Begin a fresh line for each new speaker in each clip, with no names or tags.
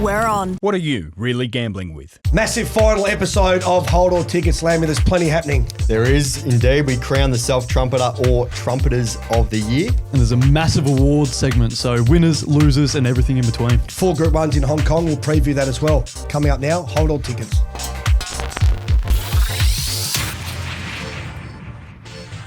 We're on.
What are you really gambling with?
Massive final episode of Hold All Tickets, Lamby. There's plenty happening.
There is indeed. We crown the Self Trumpeter or Trumpeters of the Year.
And there's a massive award segment, so winners, losers, and everything in between.
4 Group 1s in Hong Kong. We'll preview that as well. Coming up now, Hold All Tickets.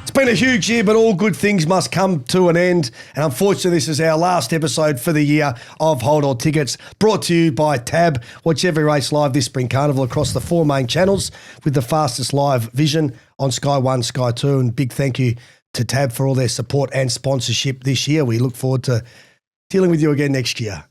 It's been a huge year, but all good things must come to an end. And unfortunately, this is our last episode for the year of Hold All Tickets, brought to you by Tab. Watch every race live this spring carnival across the 4 main channels with the fastest live vision on Sky 1, Sky 2. And big thank you to Tab for all their support and sponsorship this year. We look forward to dealing with you again next year.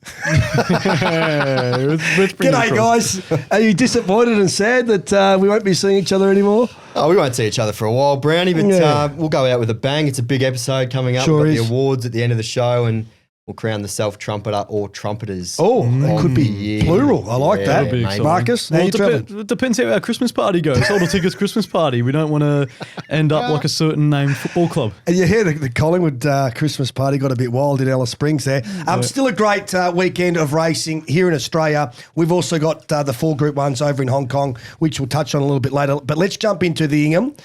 G'day, guys. Are you disappointed and sad that we won't be seeing each other anymore?
Oh, we won't see each other for a while, Browny, but
Yeah.
We'll go out with a bang. It's a big episode coming up.
Sure
We've got
is.
the awards at the end of the show, and we'll crown the Self Trumpeter or Trumpeters.
Oh, that
of
could
the
be
year.
plural. I like
Yeah,
that.
That'll be exciting.
Marcus, how
Well,
you travelling?
it depends how our Christmas party goes. Hold All Tickets Christmas party. We don't want to end up like a certain named football club.
And you hear the Collingwood Christmas party got a bit wild in Alice Springs there. Still a great weekend of racing here in Australia. We've also got the 4 Group 1s over in Hong Kong, which we'll touch on a little bit later. But let's jump into the Ingham.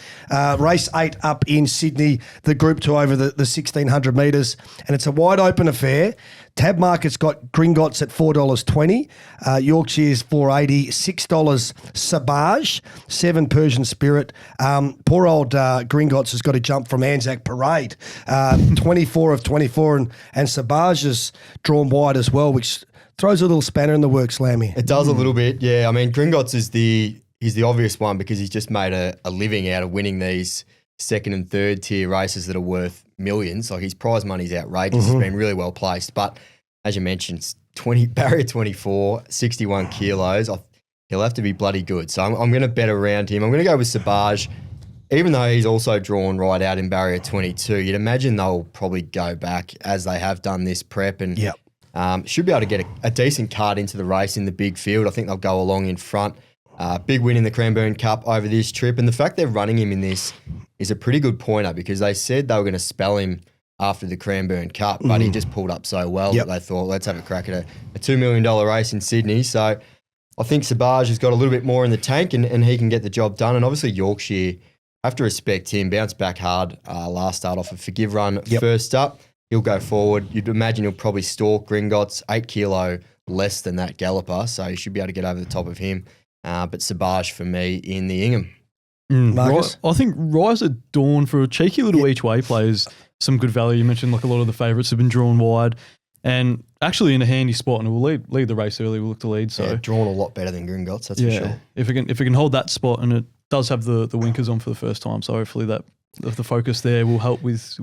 Race 8 up in Sydney, the Group 2 over the 1,600 metres. And it's a wide open affair. Tab Market's got Gringotts at $4.20, Yorkshire's $4.80, $6 Sabage, 7 Persian Spirit. Poor old Gringotts has got to jump from Anzac Parade, 24 of 24, and Sabage is drawn wide as well, which throws a little spanner in the works, Lammy.
It does a little bit, yeah. I mean, Gringotts is he's the obvious one because he's just made a living out of winning these second and third tier races that are worth millions. Like his prize money's outrageous. He's been really well placed. But as you mentioned, barrier 24, 61 kilos. He'll have to be bloody good. So I'm going to bet around him. I'm going to go with Sabage. Even though he's also drawn right out in barrier 22, you'd imagine they'll probably go back as they have done this prep and should be able to get a decent card into the race in the big field. I think they'll go along in front. Big win in the Cranbourne Cup over this trip. And the fact they're running him in this is a pretty good pointer because they said they were going to spell him after the Cranbourne Cup, but he just pulled up so well that they thought, let's have a crack at a $2 million race in Sydney. So I think Sabage has got a little bit more in the tank and he can get the job done. And obviously Yorkshire, I have to respect him, bounced back hard last start off a forgive run. First up, he'll go forward. You'd imagine he'll probably stalk Gringotts, 8 kilo less than that galloper, so you should be able to get over the top of him. But Sabage for me in the Ingham.
Marcus?
I think Rise at Dawn for a cheeky little each way plays some good value. You mentioned like a lot of the favourites have been drawn wide and actually in a handy spot and will lead the race early. We'll look to lead. So
Yeah, drawn a lot better than Gringotts, that's for sure.
If it can hold that spot and it does have the winkers on for the first time, so hopefully that the focus there will help with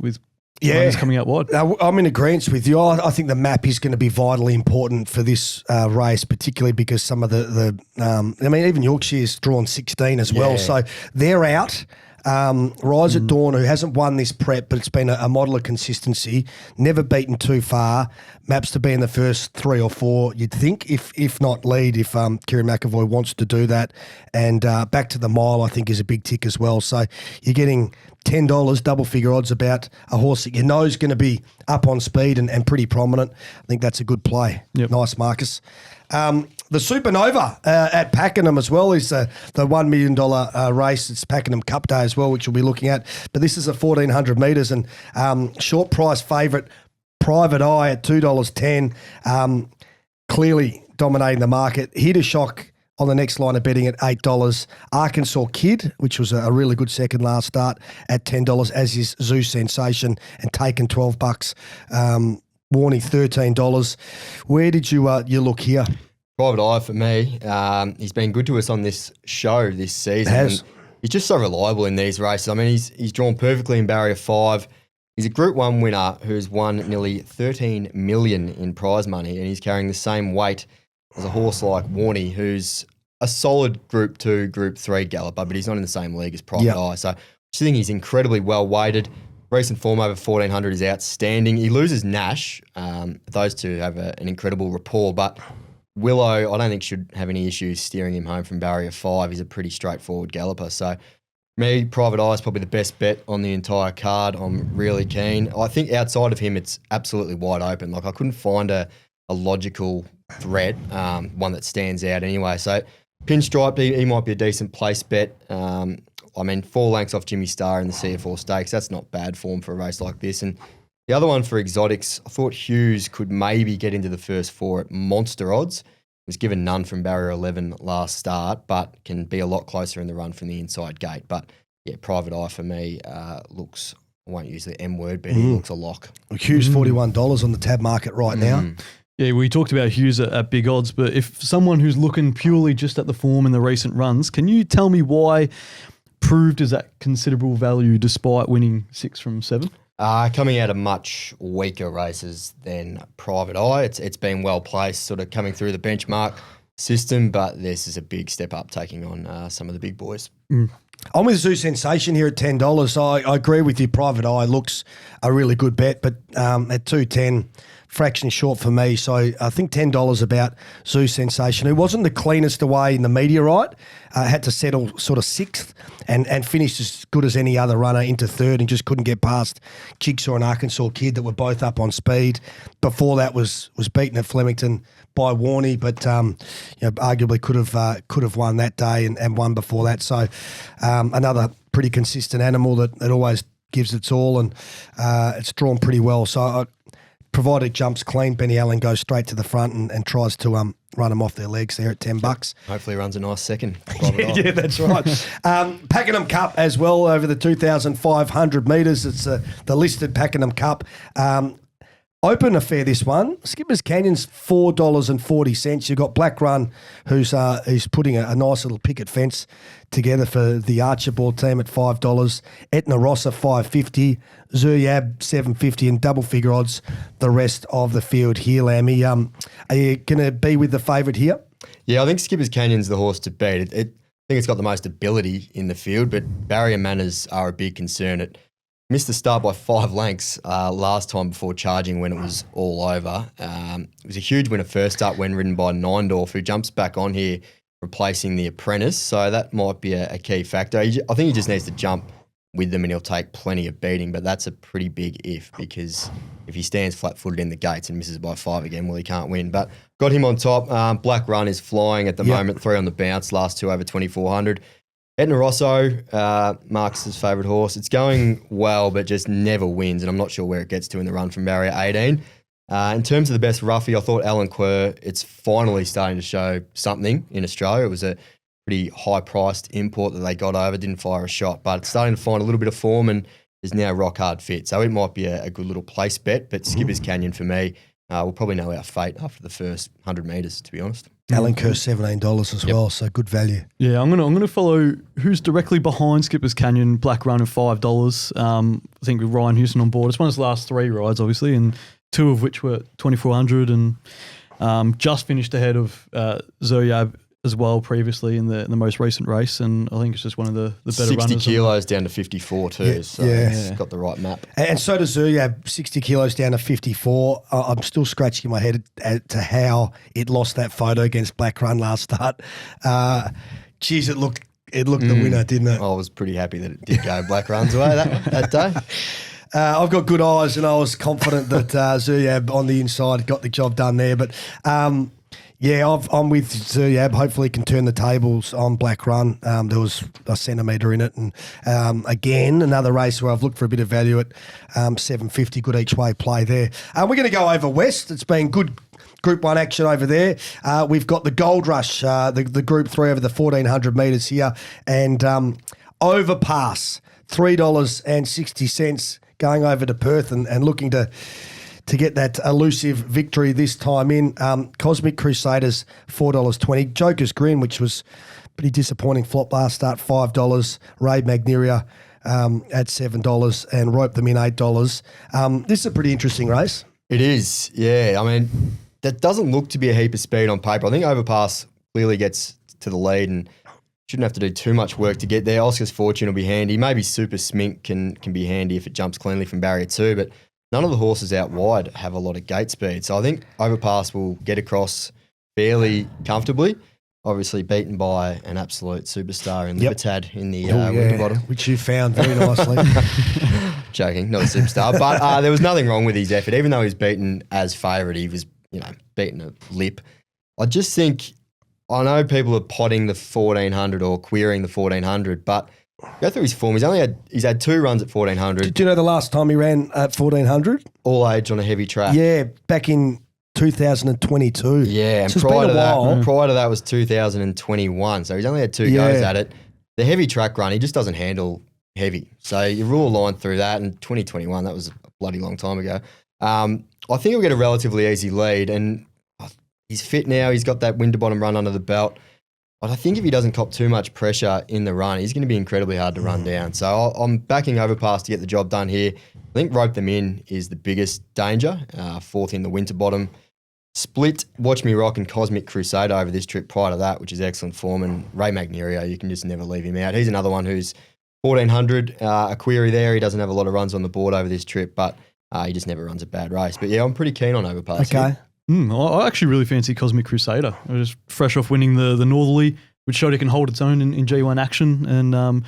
runners coming out wide.
I'm in agreement with you. I think the map is going to be vitally important for this race, particularly because some of even Yorkshire's drawn 16 as well. So they're out. Rise at Dawn, who hasn't won this prep, but it's been a model of consistency, never beaten too far, maps to be in the first 3 or 4, you'd think, if not lead, if Kieran McAvoy wants to do that. And back to the mile, I think, is a big tick as well. So you're getting $10, double figure odds about a horse that you know is going to be up on speed and pretty prominent. I think that's a good play.
Yep.
Nice, Marcus. The Supernova at Pakenham as well is the $1 million race. It's Pakenham Cup Day as well, which we'll be looking at. But this is a 1,400 metres and short price favourite Private Eye at $2.10. Clearly dominating the market. Here to shock on the next line of betting at $8. Arkansas Kid, which was a really good second last start, at $10, as is Zoo Sensation and Taken $12. Warney $13. Where did you look here?
Private Eye for me. He's been good to us on this show this season.
Has.
And he's just so reliable in these races. I mean, he's drawn perfectly in barrier 5. He's a Group 1 winner who's won nearly $13 million in prize money, and he's carrying the same weight as a horse like Warney, who's a solid Group 2, Group 3 galloper, but he's not in the same league as Private Eye. So I just think he's incredibly well weighted. Recent form over 1,400 is outstanding. He loses Nash. Those two have an incredible rapport, but Willow, I don't think should have any issues steering him home from barrier 5. He's a pretty straightforward galloper. So me, Private Eye is probably the best bet on the entire card. I'm really keen. I think outside of him, it's absolutely wide open. Like I couldn't find a logical threat, one that stands out anyway. So Pinstripe, he might be a decent place bet. 4 lengths off Jimmy Starr in the CF4 Stakes. That's not bad form for a race like this. And the other one for exotics, I thought Hughes could maybe get into the first 4 at monster odds. Was given none from barrier 11 last start, but can be a lot closer in the run from the inside gate. But yeah, Private Eye for me looks, I won't use the M word, but he looks a lock.
Hughes, $41 on the tab market right now.
Yeah, we talked about Hughes at big odds, but if someone who's looking purely just at the form in the recent runs, can you tell me why Proved is at considerable value despite winning 6 from 7?
Coming out of much weaker races than Private Eye. It's been well placed, sort of coming through the benchmark system, but this is a big step up taking on some of the big boys.
I'm with Zoo Sensation here at $10. I agree with you. Private Eye looks a really good bet, but at $2.10, fraction short for me. So I think $10 about Zoo Sensation, who wasn't the cleanest away in the meteorite, had to settle sort of 6th and finished as good as any other runner into 3rd and just couldn't get past Jigsaw and Arkansas Kid that were both up on speed. Before that was beaten at Flemington by Warney, but arguably could have won that day and won before that. So another pretty consistent animal that always gives its all, and it's drawn pretty well. So provided it jumps clean, Benny Allen goes straight to the front and tries to run them off their legs there at $10.
Hopefully runs a nice second.
Yeah, that's right. Pakenham Cup as well over the 2,500 metres. It's the listed Pakenham Cup. Open affair, this one. Skipper's Canyon's $4.40. You've got Black Run, who's putting a nice little picket fence together for the Archibald team at $5. Etna Rossa $5.50. Zuryab $7.50, and double figure odds the rest of the field here, Lammy. Are you going to be with the favourite here?
Yeah, I think Skipper's Canyon's the horse to beat. I think it's got the most ability in the field, but barrier manners are a big concern. It missed the start by 5 lengths last time before charging when it was all over. It was a huge win at first up when ridden by Neindorf, who jumps back on here, replacing the apprentice. So that might be a key factor. I think he just needs to jump with them and he'll take plenty of beating, but that's a pretty big if, because if he stands flat-footed in the gates and misses by 5 again, well, he can't win. But got him on top. Black Run is flying at the moment, 3 on the bounce, last 2 over 2,400. Etna Rosso, Marcus's favourite horse. It's going well, but just never wins, and I'm not sure where it gets to in the run from barrier 18. In terms of the best roughie, I thought Alan Quer, it's finally starting to show something in Australia. It was a pretty high-priced import that they got over, didn't fire a shot, but it's starting to find a little bit of form and is now rock-hard fit. So it might be a good little place bet, but Skipper's Canyon for me, we'll probably know our fate after the first 100 metres, to be honest.
Alan Kerr $17 as well, so good value.
Yeah, I'm gonna follow who's directly behind Skipper's Canyon, Black Run at $5. I think with Ryan Houston on board. It's one of his last 3 rides, obviously, and 2 of which were 2,400, and just finished ahead of Zoyab as well previously in the most recent race, and I think it's just one of the better
60
runners.
60 kilos down to 54 too, so it's got the right map.
And so does Zuryab, 60 kilos down to 54. I'm still scratching my head to how it lost that photo against Black Run last start. Geez, it looked the winner, didn't it?
I was pretty happy that it did go Black Run's way that day.
I've got good eyes, and I was confident that Zuryab on the inside got the job done there. But I'm with Zuryab. Hopefully, can turn the tables on Black Run. There was a centimetre in it, and again another race where I've looked for a bit of value at $7.50. Good each way play there. We're going to go over west. It's been good Group 1 action over there. We've got the Gold Rush, the Group 3 over the 1,400 metres here, and Overpass $3.60. Going over to Perth and looking to get that elusive victory this time in. Cosmic Crusaders, $4.20. Joker's Grin, which was pretty disappointing flop last start, $5. Ray Magneria at $7 and Rope Them in $8. This is a pretty interesting race.
It is, yeah. I mean, that doesn't look to be a heap of speed on paper. I think Overpass clearly gets to the lead and shouldn't have to do too much work to get there. Oscar's Fortune will be handy. Maybe Super Smink can be handy if it jumps cleanly from barrier 2, but none of the horses out wide have a lot of gate speed. So I think Overpass will get across fairly comfortably. Obviously beaten by an absolute superstar in Libertad in the Winterbottom.
Which you found very nicely.
Joking, not a superstar. But there was nothing wrong with his effort. Even though he was beaten as favourite, he was beating a lip. I just think, I know people are potting the 1400 or querying the 1400, but go through his form. He's had 2 runs at 1400.
Do you know the last time he ran at 1400?
All age on a heavy track.
Yeah, back in 2022.
Yeah, and
So it's been a while.
prior to that was 2021. So he's only had 2 goes at it. The heavy track run, he just doesn't handle heavy. So you rule a line through that. And 2021, that was a bloody long time ago. I think he'll get a relatively easy lead, and he's fit now. He's got that Winterbottom run under the belt. But I think if he doesn't cop too much pressure in the run, he's going to be incredibly hard to run down. So I'm backing Overpass to get the job done here. I think Rope Them In is the biggest danger. 4th in the Winterbottom. Split Watch Me Rock and Cosmic Crusader over this trip prior to that, which is excellent form. And Ray Magnerio, you can just never leave him out. He's another one who's 1400, a query there. He doesn't have a lot of runs on the board over this trip, but he just never runs a bad race. But yeah, I'm pretty keen on Overpass.
Okay.
I actually really fancy Cosmic Crusader. I was fresh off winning the Northerly, which showed it can hold its own in G1 action, and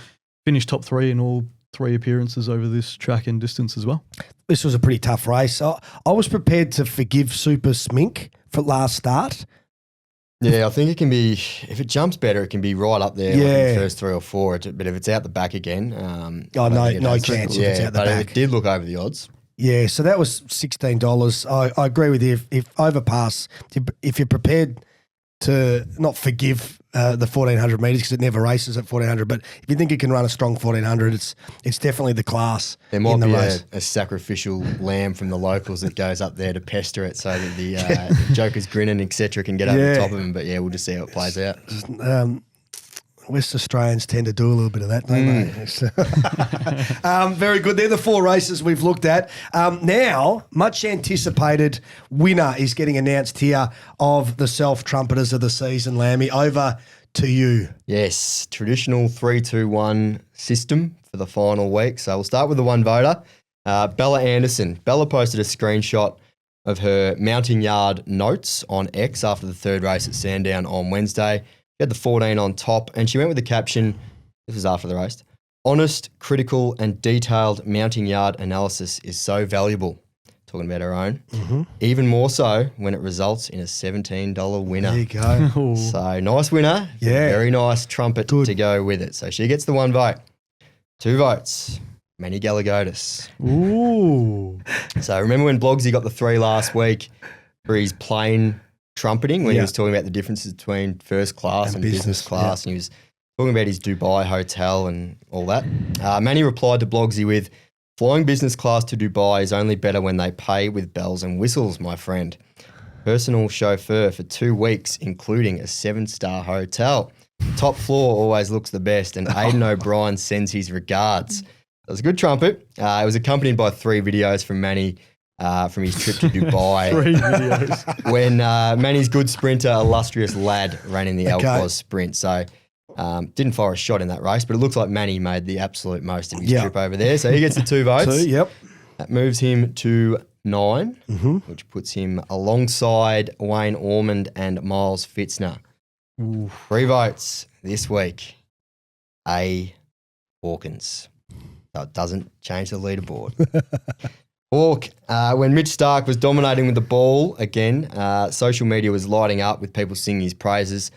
finished top 3 in all 3 appearances over this track and distance as well.
This was a pretty tough race. I was prepared to forgive Super Smink for last start.
Yeah, I think it can be, if it jumps better, it can be right up there in the first 3 or 4. But if it's out the back again,
no chance if it's out the back.
It did look over the odds.
Yeah, so that was $16. I agree with you. If Overpass, if you're prepared to not forgive the 1400 metres because it never races at 1400, but if you think it can run a strong 1400, it's definitely the class.
There might
in the
be
race.
a sacrificial lamb from the locals that goes up there to pester it so that the Joker's grinning, etc., can get over the top of him. But yeah, we'll just see how it plays out.
West Australians tend to do a little bit of that, don't they? Very good. They're the 4 races we've looked at. Now, much anticipated winner is getting announced here of the Self Trumpeters of the season, Lamby. Over to you.
Yes, traditional 3-2-1 system for the final week. So we'll start with the one voter, Bella Anderson. Bella posted a screenshot of her mounting yard notes on X after the 3rd race at Sandown on Wednesday. She had the 14 on top, and she went with the caption, this was after the race, honest, critical, and detailed mounting yard analysis is so valuable. Talking about her own. Mm-hmm. Even more so when it results in a $17 winner.
There you go.
So nice winner.
Yeah.
Very nice trumpet to go with it. So she gets the 1 vote. 2 votes. Manny Galagotis.
Ooh.
So remember when Blogsy got the 3 last week for his plain trumpeting when he was talking about the differences between first class and business class, and he was talking about his Dubai hotel and all that. Manny replied to Blogsy with, flying business class to Dubai is only better when they pay with bells and whistles, my friend. Personal chauffeur for 2 weeks, including a 7-star hotel. Top floor always looks the best, and Aidan O'Brien sends his regards. It was a good trumpet. It was accompanied by 3 videos from Manny from his trip to Dubai.
3 videos.
When Manny's good sprinter, illustrious lad, ran in the Alcos sprint. So didn't fire a shot in that race, but it looks like Manny made the absolute most of his trip over there. So he gets the 2 votes.
2, yep.
That moves him to 9, which puts him alongside Wayne Ormond and Miles Fitzner.
Ooh.
3 votes this week. A. Hawkins. So it doesn't change the leaderboard. Hawk, when Mitch Stark was dominating with the ball again, social media was lighting up with people singing his praises.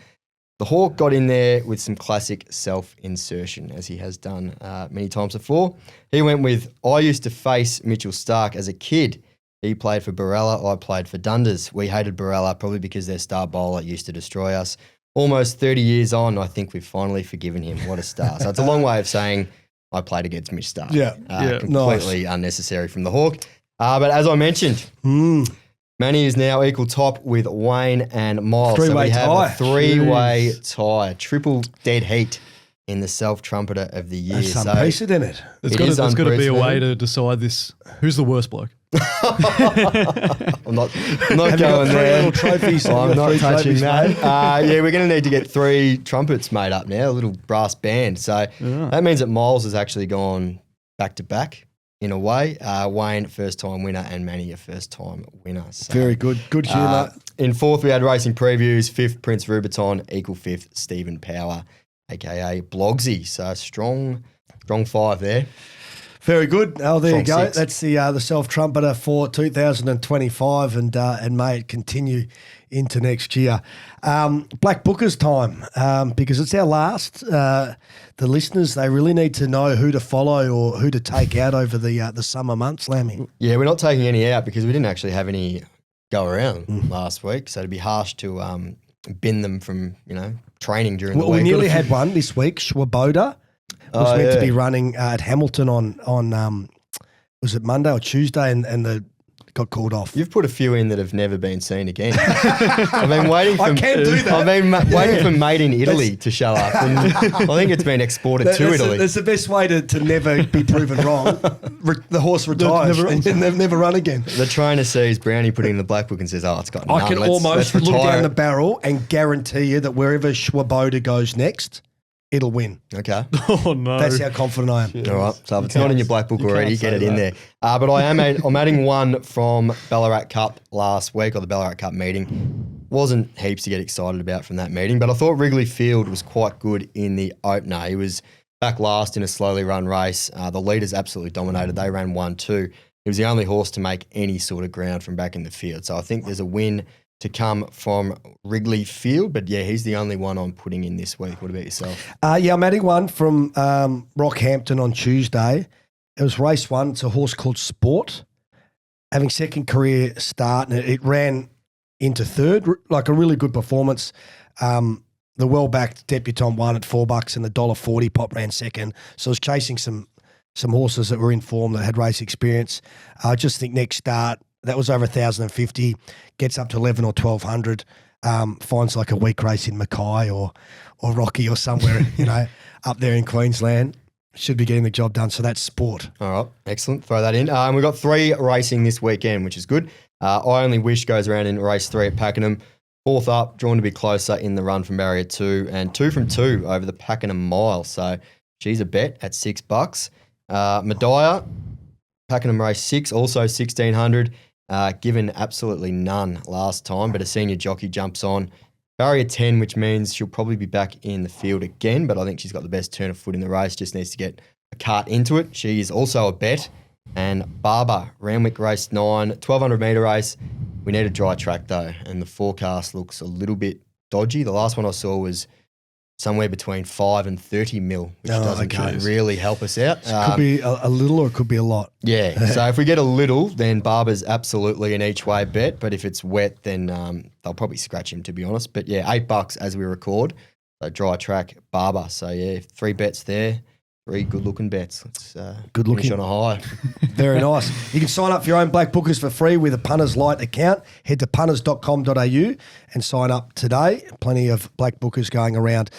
The Hawk got in there with some classic self-insertion, as he has done many times before. He went with, I used to face Mitchell Stark as a kid. He played for Barella, I played for Dundas. We hated Barella probably because their star bowler used to destroy us. Almost 30 years on, I think we've finally forgiven him. What a star. So it's a long way of saying I played against Mitch Stark. Completely unnecessary from the Hawk. But as I mentioned, Manny is now equal top with Wayne and Miles. So we have a 3-way tie, triple dead heat in the Self Trumpeter of the year.
That's unprecedented.
There's got to be a way to decide this. Who's the worst bloke?
I'm not going there.
Little trophies.
I'm not touching that. Yeah, we're going to need to get 3 trumpets made up now, a little brass band. So that means that Miles has actually gone back to back in a way. Wayne, first-time winner, and Manny, a first-time winner. So,
very good. Good humour.
In 4th, we had racing previews. 5th, Prince Rubiton. Equal 5th, Stephen Power, a.k.a. Blogsy. So strong 5 there.
Very good. Oh, there you
From
go.
6.
That's the Self Trumpeter for 2025, and may it continue into next year. Black Bookers time, because it's our last. The listeners, they really need to know who to follow or who to take out over the summer months, Lammy.
Yeah, we're not taking any out because we didn't actually have any go around last week. So it'd be harsh to bin them from, training during the
Well,
week.
we nearly had one this week. Schwaboda was meant to be running at Hamilton on was it Monday or Tuesday, and the got called off.
You've put a few in that have never been seen again. I've been waiting for.
I can do that.
I've been waiting for Made in Italy to show up, and I think it's been exported to Italy.
That's the best way to never be proven wrong. The horse retires and they've never run again.
The trainer sees Browny putting in the black book and says, "Oh, it's got none.
I can almost look down the barrel and guarantee you that wherever Schwaboda goes next, it'll win.
Okay.
Oh no,
That's how confident I am.
All right. So if it's not in your black book already, get it in there. But I'm adding one from Ballarat Cup last week, or the Ballarat Cup meeting. Wasn't heaps to get excited about from that meeting, but I thought Wrigley Field was quite good in the opener. He was back last in a slowly run race. The leaders absolutely dominated. They ran 1-2. He was the only horse to make any sort of ground from back in the field. So I think there's a win to come from Wrigley Field, but yeah, he's the only one I'm putting in this week. What about yourself?
Yeah, I'm adding one from Rockhampton on Tuesday. It was race 1. It's a horse called Sport, having second career start, and it ran into third, like a really good performance. The well-backed debutant won at $4 and the $1.40 pop ran second. So I was chasing some horses that were in form that had race experience. I just think next start, that was over 1,050, gets up to 11 or 1,200, finds like a weak race in Mackay or Rocky or somewhere, up there in Queensland. Should be getting the job done. So that's Sport.
All right, excellent. Throw that in. We've got 3 racing this weekend, which is good. I Only Wish goes around in race 3 at Pakenham. 4th up, drawn to be closer in the run from barrier 2, and 2 from 2 over the Pakenham mile. So she's a bet at $6. Mediah, Pakenham race 6, also 1,600. Given absolutely none last time, but a senior jockey jumps on. Barrier 10, which means she'll probably be back in the field again, but I think she's got the best turn of foot in the race, just needs to get a cart into it. She is also a bet. And Barber, Randwick race 9, 1,200 metre race. We need a dry track though, and the forecast looks a little bit dodgy. The last one I saw was somewhere between 5 and 30 mil, which doesn't really help us out.
So it could be a little or it could be a lot.
Yeah, so if we get a little, then Barber's absolutely an each way bet, but if it's wet, then they'll probably scratch him, to be honest. But yeah, $8 as we record, so dry track Barber. So yeah, 3 bets there. 3 good-looking bets. Let's
Good
finish
looking.
on a high.
Very nice. You can sign up for your own Black Bookers for free with a Punters Lite account. Head to punters.com.au and sign up today. Plenty of Black Bookers going around.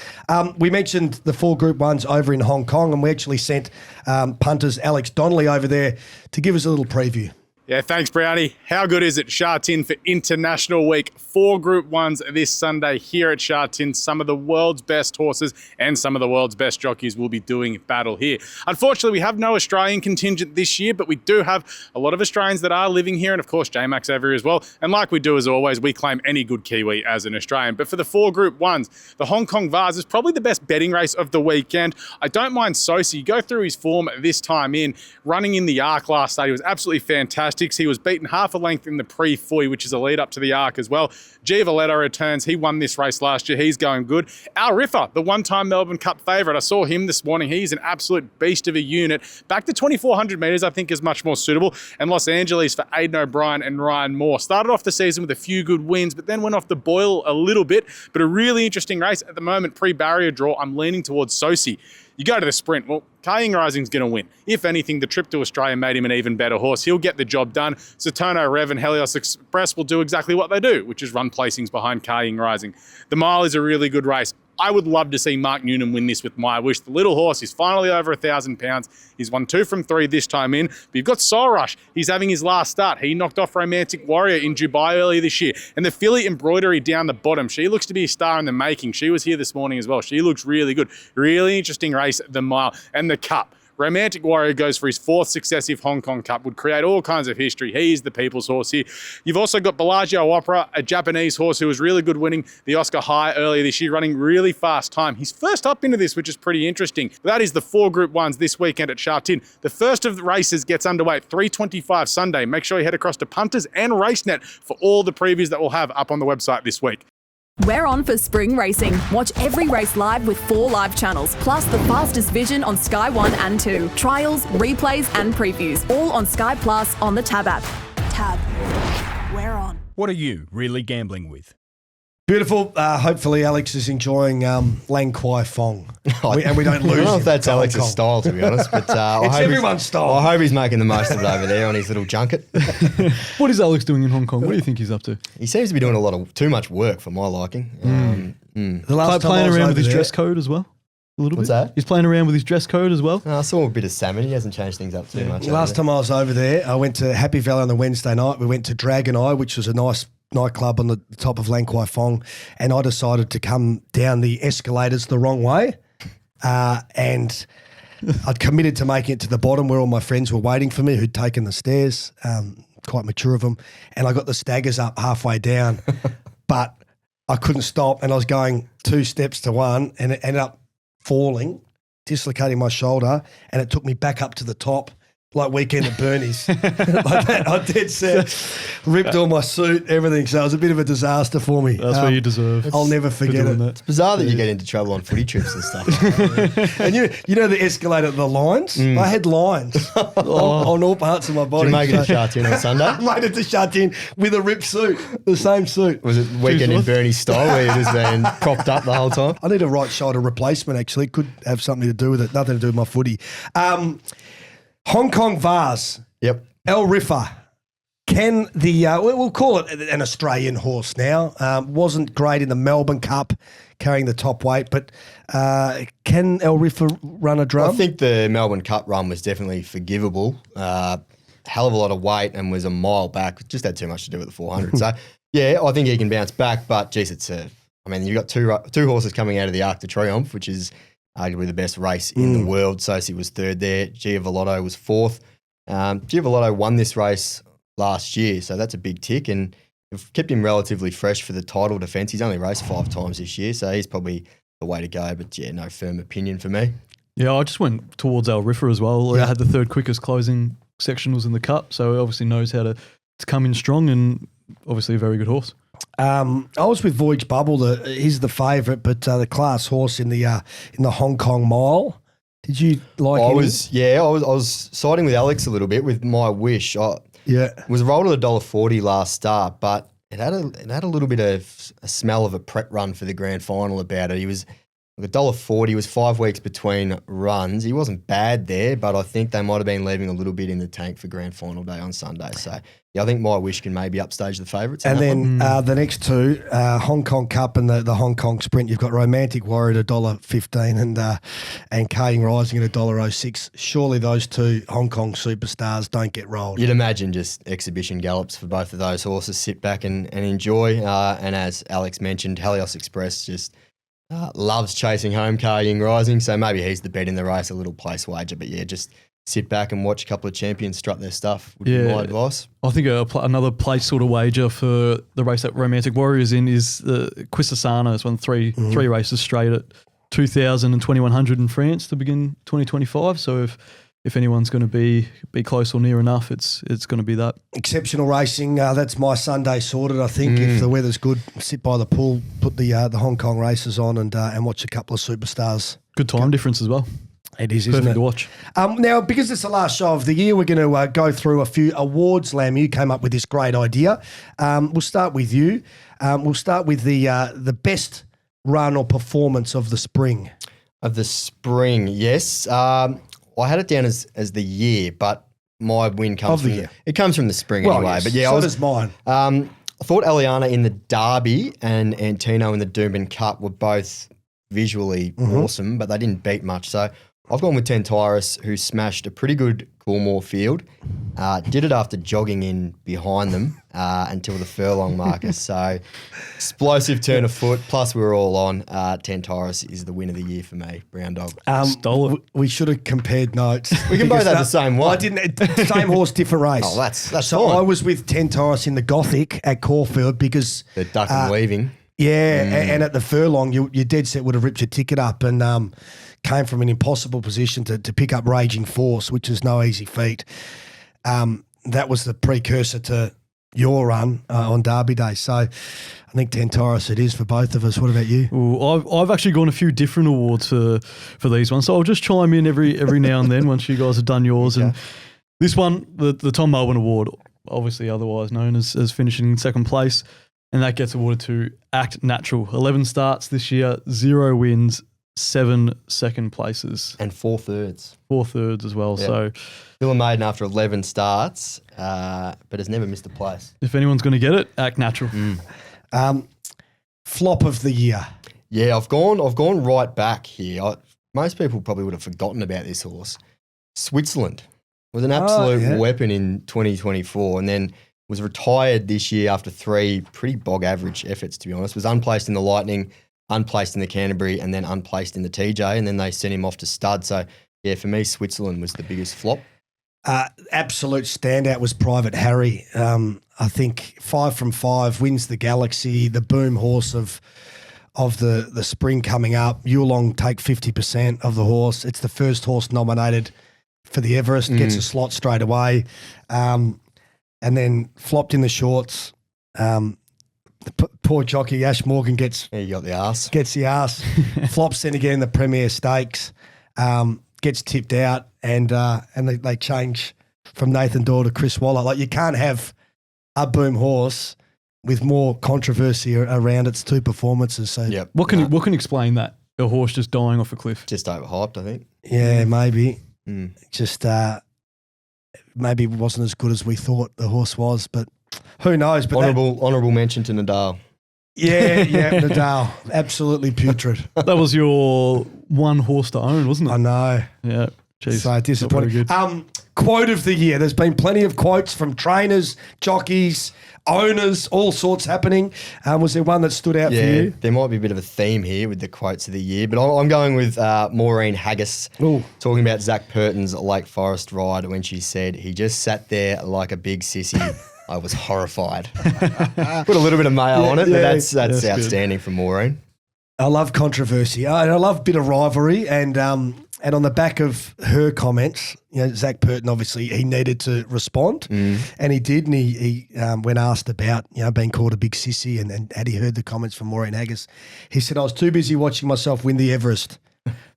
We mentioned the 4 Group 1s over in Hong Kong, and we actually sent punters Alex Donnelly over there to give us a little preview.
Yeah, thanks, Browny. How good is it? Sha Tin for International Week. 4 Group 1s this Sunday here at Sha Tin. Some of the world's best horses and some of the world's best jockeys will be doing battle here. Unfortunately, we have no Australian contingent this year, but we do have a lot of Australians that are living here, and of course, J-Max over here as well. And like we do as always, we claim any good Kiwi as an Australian. But for the 4 Group 1s, the Hong Kong Vase is probably the best betting race of the weekend. I don't mind Sosi. Go through his form this time in, running in the Arc last start. He was absolutely fantastic. He was beaten half a length in the Pre-Foy, which is a lead up to the Arc as well. G. Valletta returns. He won this race last year. He's going good. Al Riffa, the one-time Melbourne Cup favourite. I saw him this morning. He's an absolute beast of a unit. Back to 2,400 metres, I think, is much more suitable. And Los Angeles for Aidan O'Brien and Ryan Moore. Started off the season with a few good wins, but then went off the boil a little bit. But a really interesting race at the moment. Pre-barrier draw, I'm leaning towards Sosi. You go to the sprint. Well, Kaying Rising's going to win. If anything, the trip to Australia made him an even better horse. He'll get the job done. Saturno Rev and Helios Express will do exactly what they do, which is run placings behind Kaying Rising. The mile is a really good race. I would love to see Mark Newnham win this with My Wish. The little horse is finally over 1,000 pounds. He's won 2 from 3 this time in. But you've got Soul Rush. He's having his last start. He knocked off Romantic Warrior in Dubai earlier this year. And the filly Embroidery down the bottom. She looks to be a star in the making. She was here this morning as well. She looks really good. Really interesting race, the mile. And the Cup. Romantic Warrior goes for his 4th successive Hong Kong Cup, would create all kinds of history. He's the people's horse here. You've also got Bellagio Opera, a Japanese horse who was really good winning the Oscar High earlier this year, running really fast time. He's first up into this, which is pretty interesting. That is the 4 Group 1s this weekend at Sha Tin. The first of the races gets underway at 3:25 Sunday. Make sure you head across to Punters and RaceNet for all the previews that we'll have up on the website this week.
We're on for spring racing. Watch every race live with 4 live channels, plus the fastest vision on Sky 1 and 2. Trials, replays and previews, all on Sky Plus on the Tab app. Tab. We're on.
What are you really gambling with?
Beautiful. Hopefully, Alex is enjoying Lang Kwai Fong. And we don't lose.
I don't know
him
if that's
to Hong
Alex's
Kong.
style, to be honest, but I
It's
hope
everyone's style.
I hope he's making the most of it over there on his little junket.
What is Alex doing in Hong Kong? What do you think he's up to?
He seems to be doing too much work for my liking.
The last time I
Playing
was
around
over
with his
there-
dress code as well? A little
What's
bit.
that?
He's playing around with his dress code as well.
I saw a bit of salmon. He hasn't changed things up too much.
Last time I was over there, I went to Happy Valley on the Wednesday night. We went to Dragon Eye, which was a nice nightclub on the top of Lang Kwai Fong, and I decided to come down the escalators the wrong way, and I'd committed to making it to the bottom where all my friends were waiting for me who'd taken the stairs, quite mature of them, and I got the staggers up halfway down, but I couldn't stop, and I was going 2 steps to one, and it ended up falling, dislocating my shoulder, and it took me back up to the top, like Weekend at Bernie's. Like that, I dead set, ripped all my suit, everything. So it was a bit of a disaster for me.
That's what you deserve.
I'll never
for
forget
doing
it.
that.
Bizarre that you get into trouble on footy trips and stuff. Like that.
And you know the escalator, the lines? I had lines on all parts of my
Did
body.
you make it to Sha Tin on Sunday?
I made it to Sha Tin with a ripped suit, the same suit.
Was it Weekend in Bernie style where you're just being propped up the whole time?
I need a right shoulder replacement, actually. Could have something to do with it. Nothing to do with my footy. Hong Kong Vase,
Yep.
El Riffa. Can the, we'll call it an Australian horse now. Wasn't great in the Melbourne Cup, carrying the top weight, but can El Riffa run a drum?
I think the Melbourne Cup run was definitely forgivable. Hell of a lot of weight and was a mile back. Just had too much to do with the 400. So, yeah, I think he can bounce back, but geez, you've got two horses coming out of the Arc de Triomphe, which is arguably the best race in the world. Sosi was 3rd there. Giavolotto was 4th. Giavolotto won this race last year, so that's a big tick, and we've kept him relatively fresh for the title defence. He's only raced 5 times this year, so he's probably the way to go, but yeah, no firm opinion for me.
Yeah, I just went towards El Riffa as well. I had the 3rd quickest closing section was in the Cup, so he obviously knows how to come in strong and obviously a very good horse.
I was with Voyage Bubble. He's the favourite, but the class horse in the Hong Kong Mile. Did you like
I
him?
was siding with Alex a little bit with My Wish.
Yeah.
Was rolled at $1.40 last start, but it had a little bit of a smell of a prep run for the grand final about it. He was $1.40. He was 5 weeks between runs. He wasn't bad there, but I think they might have been leaving a little bit in the tank for grand final day on Sunday. So, yeah, I think My Wish can maybe upstage the favourites.
And then the next 2, Hong Kong Cup and the Hong Kong Sprint, you've got Romantic Warrior at $1.15 and Kaying Rising at $1.06. Surely those 2 Hong Kong superstars don't get rolled.
You'd imagine just exhibition gallops for both of those horses. Sit back and enjoy. And as Alex mentioned, Helios Express just loves chasing home Kaying Rising, so maybe he's the bet in the race, a little place wager. But yeah, just sit back and watch a couple of champions strut their stuff would be my advice.
I think another place sort of wager for the race that Romantic Warriors in is the Quisasana. It's won three races straight at 2,000 and 2,100 in France to begin 2025. So if anyone's going to be close or near enough, it's going to be that.
Exceptional racing. That's my Sunday sorted, I think. If the weather's good, sit by the pool, put the Hong Kong races on and watch a couple of superstars.
Good time difference as well.
It is, isn't
Perfect
it?
to watch.
Now, because it's the last show of the year, we're going to go through a few awards. Lamb, you came up with this great idea. We'll start with you. We'll start with the best run or performance of the spring.
Of the spring, yes. I had it down as the year, but my win comes
Of the
from
year.
It comes from the spring
Well,
anyway.
yes,
But yeah,
so does mine.
I thought Eliana in the Derby and Antino in the Doomben Cup were both visually awesome, but they didn't beat much. So I've gone with Tentyrus, who smashed a pretty good Coolmore field. Did it after jogging in behind them until the furlong marker. So, explosive turn of foot. Plus, we were all on. Tentyrus is the win of the year for me. Brown dog.
Stole it.
We should have compared notes.
We can both have the same one.
I didn't. Same horse, different race.
Oh, that's
so.
fine.
I was with Tentyrus in the Gothic at Caulfield because
The duck and weaving.
Yeah, and at the furlong, your dead set would have ripped your ticket up and came from an impossible position to pick up Raging Force, which is no easy feat. That was the precursor to your run on Derby Day. So I think Tentyrus it is for both of us. What about you?
Ooh, I've actually gone a few different awards for these ones, so I'll just chime in every now and then once you guys have done yours.
Okay.
And this one, the Tom Melbourne Award, obviously otherwise known as finishing in second place, and that gets awarded to Act Natural. 11 starts this year, 0 wins, 7 second places,
And 4/3.
4/3 as well.
Yep.
So
Still a maiden after 11 starts, but has never missed a place.
if anyone's going to get it, Act Natural.
Flop of the year.
Yeah, I've gone right back here. Most people probably would have forgotten about this horse. Switzerland was an absolute weapon in 2024 and then was retired this year after 3 pretty bog average efforts, to be honest. Was unplaced in the Lightning, unplaced in the Canterbury, and then unplaced in the TJ, and then they sent him off to stud. So, yeah, for me, Switzerland was the biggest flop.
Absolute standout was Private Harry. I think 5 from 5 wins the Galaxy, the boom horse of the spring coming up. Yulong take 50% of the horse. It's the first horse nominated for the Everest, gets a slot straight away, and then flopped in the shorts. The poor jockey Ash Morgan gets
Yeah, you got the arse.
the arse, flops then again in the Premier Stakes, gets tipped out, and they change from Nathan Dorr to Chris Waller. Like, you can't have a boom horse with more controversy around its 2 performances. So
Yep.
What can explain that? A horse just dying off a cliff.
Just overhyped, I think.
yeah, maybe just maybe it wasn't as good as we thought the horse was, but who knows? But
Honourable mention to Nadal.
yeah, Nadal, absolutely putrid.
That was your one horse to own, wasn't it?
I know.
Yeah. Jeez.
So disappointing.
Not very good.
Quote of the year. There's been plenty of quotes from trainers, jockeys, owners, all sorts happening. Was there one that stood out for you?
There might be a bit of a theme here with the quotes of the year, but I'm going with Maureen Haggis talking about Zach Purton's Lake Forest ride when she said, "He just sat there like a big sissy." I was horrified. Put a little bit of mayo on it, but that's outstanding from Maureen.
I love controversy. I love a bit of rivalry, and on the back of her comments, Zach Purton, obviously he needed to respond, and he did. And he when asked about being called a big sissy, and had he heard the comments from Maureen Haggis, he said, "I was too busy watching myself win the Everest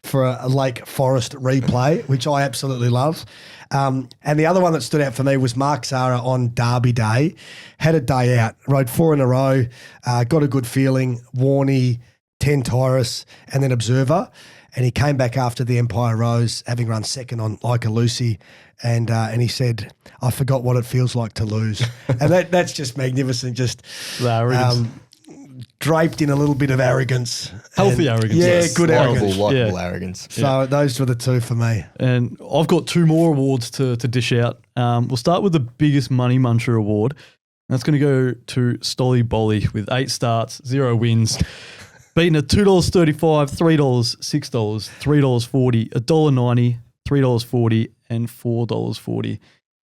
for a Lake Forest replay," which I absolutely love. And the other one that stood out for me was Mark Zara on Derby Day. Had a day out, rode 4 in a row, got a good feeling. Warney, Tentyrus, and then Observer. And he came back after the Empire Rose, having run second on Like a Lucy, and he said, "I forgot what it feels like to lose." And that's just magnificent, just draped in a little bit of arrogance.
Healthy arrogance.
Yeah,
Yes.
good arrogance.
Likeable arrogance.
So those were the 2 for me.
And I've got 2 more awards to dish out. We'll start with the biggest money muncher award. That's going to go to Stolly Bolly with 8 starts, 0 wins. Beaten at $2.35, $3, $6, $3.40, $1.90, $3.40, and $4.40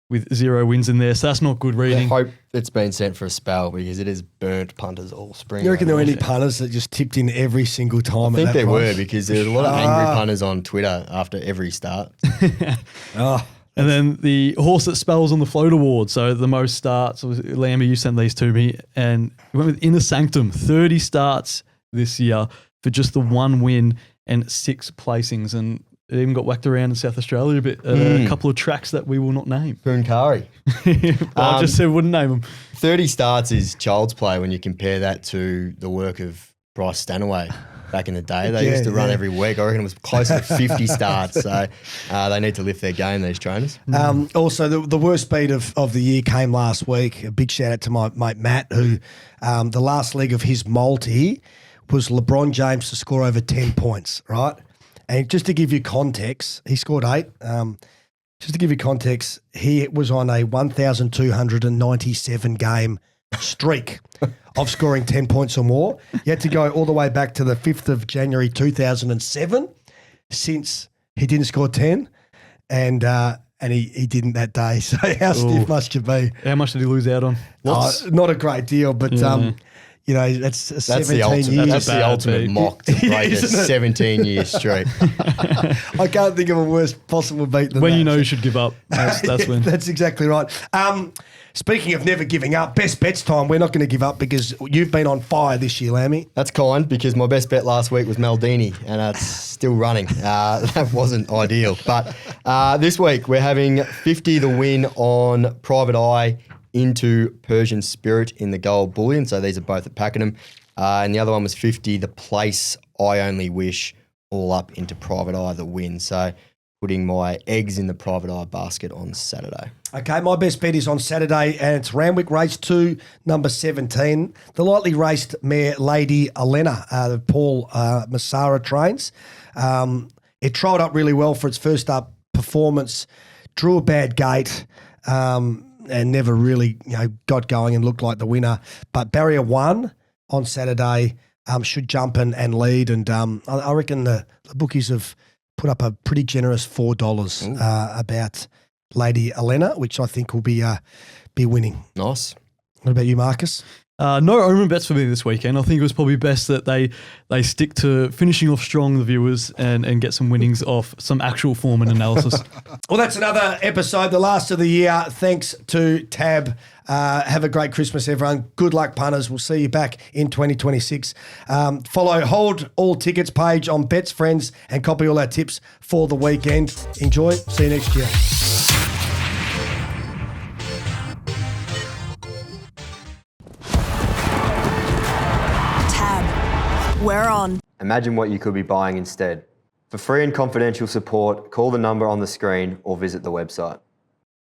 with 0 wins in there. So that's not good
I
reading.
hope it's been sent for a spell because it is burnt punters all spring.
You reckon there were any
I
punters that just tipped in every single time?
think
at that
there were
price?
because there's a lot of angry punters on Twitter after every start.
Oh,
And then the horse that spells on the float award. So the most starts, Lamby, you sent these to me, and we went with Inner Sanctum, 30 starts this year for just the 1 win and 6 placings. And it even got whacked around in South Australia a bit, a couple of tracks that we will not name.
Poonkari.
I just said we wouldn't name them.
30 starts is child's play when you compare that to the work of Bryce Stanaway back in the day. They used to run every week. I reckon it was closer to 50 starts. So they need to lift their game, these trainers.
Also, the worst beat of the year came last week. A big shout out to my mate Matt, who the last leg of his multi was LeBron James to score over 10 points, right? And just to give you context, he scored 8. Just to give you context, he was on a 1,297 game streak of scoring 10 points or more. You had to go all the way back to the 5th of January 2007 since he didn't score 10, and he didn't that day. So how stiff must you be?
How much did he lose out on?
Not a great deal, but you know, that's 17 years.
That's the ultimate mock to break a 17-year streak.
I can't think of a worse possible beat than
When
that.
you know you should give up, that's when.
That's exactly right. Speaking of never giving up, best bets time. We're not going to give up because you've been on fire this year, Lamby.
That's kind because my best bet last week was Maldini and it's still running. That wasn't ideal. But this week we're having 50 the win on Private Eye into Persian Spirit in the gold bullion. So these are both at Pakenham. And the other one was 50 the place I only wish all up into Private Eye the win. So putting my eggs in the Private Eye basket on Saturday.
Okay, my best bet is on Saturday, and it's Randwick Race 2, number 17. The lightly raced mare Lady Elena, the Paul Massara trains. It trialled up really well for its first up performance, drew a bad gate, and never really got going and looked like the winner. But barrier 1 on Saturday should jump and lead, and I reckon the bookies have put up a pretty generous $4 about Lady Elena, which I think will be winning.
Nice.
What about you, Marcus?
No omen bets for me this weekend. I think it was probably best that they stick to finishing off strong, the viewers, and get some winnings off some actual form and analysis.
Well, that's another episode, the last of the year. Thanks to Tab. Have a great Christmas, everyone. Good luck, punters. We'll see you back in 2026. Hold all tickets page on Bets Friends and copy all our tips for the weekend. Enjoy. See you next year.
We're on.
Imagine what you could be buying instead. For free and confidential support, call the number on the screen or visit the website.